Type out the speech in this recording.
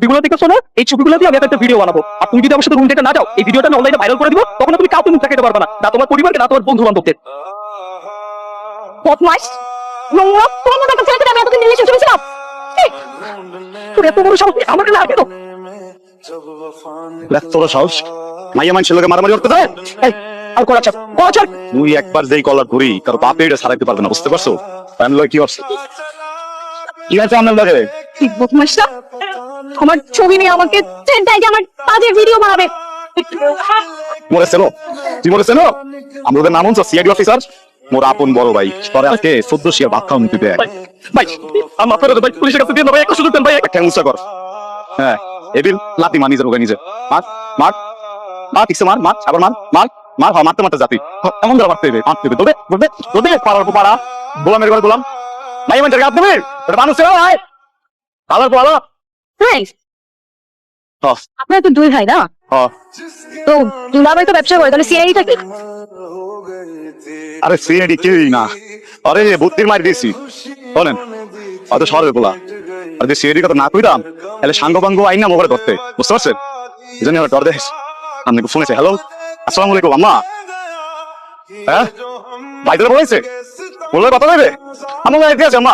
ছবিগুলো দেখেছো না, এই ছবিগুলো দিয়ে আমি একটা ভিডিও বানাবো। আর তুমি যদি আমার সাথে রুম থেকে না যাও, এই ভিডিওটা আমি অনলাইনে ভাইরাল করে দিব, তখন তুমি কাউকে মুখ দেখাতে পারবে না, না তোমার পরিবারকে, না তোমার বন্ধু বান্ধবদের। বদমাস, নোংরা, তোমার মতো একটা ছেলেকে আমি এতদিন রিলেশনশিপে ছিলাম। তোর এত বড় সাহস আমাকে লাগে তো। তোর সাহস মাইয়া মানুষের লোকে মারামারি করতে দেয়? এই আর করা চাপ, করা চাপ। তুই একবার যেই কলার ধরি তার বাপে এটা ছাড়াইতে পারবে না, বুঝতে পারছো? কি করছে কি আছে আমার লাগে? বদমাসটা আমার ছবি নিয়ে আমাকে চেন্টাই যে আমার কাজের ভিডিও বানাবে। মরেছে নো, তুই মরেছে নো। আমাদের নাম হচ্ছে সিআইডি অফিসার, মোর আপন বড় ভাই। পরে আজকে 14 শিয়ার ভাত খাওয়া নিতে দেয়। ভাই আমার ফেরত ভাই, পুলিশের কাছে দিয়ে না ভাই, একটা সুযোগ দেন ভাই। একটা উঁচা কর। হ্যাঁ এবিল লাতি মানি যার নিজে মার মার মার, ঠিকছে মার মার, আবার মার মার মার, হ্যাঁ মারতে মারতে জাতি এমন ধরে মারতে হবে, মারতে হবে। তোদের তোদের তোদের পাড়ার পাড়া গোলামের ঘর গোলাম মাইয়া মানুষের গাছ দেবে, এটা মানুষ ছিল ভাই। কালার পালো হ্যাঁ, আপনারা তো দুই ভাই না? তো দুলাভাই তো ব্যবসা করে, তাহলে সিআইডিটা কি? আরে সিআইডি কেউই না, আরে বুদ্ধির মার দিয়েছি বলেন, অত সরবে বলা। আর যে সিআইডি কথা না কইরাম তাহলে সাঙ্গ পাঙ্গ আইন না মোবাইল ধরতে, বুঝতে পারছেন? জানি ডর দেশ। আপনি ফোনেছে, হ্যালো আসসালামু আলাইকুম আম্মা। হ্যাঁ ভাই তোরা বলেছে বললে কথা দেবে আমার আছে আম্মা।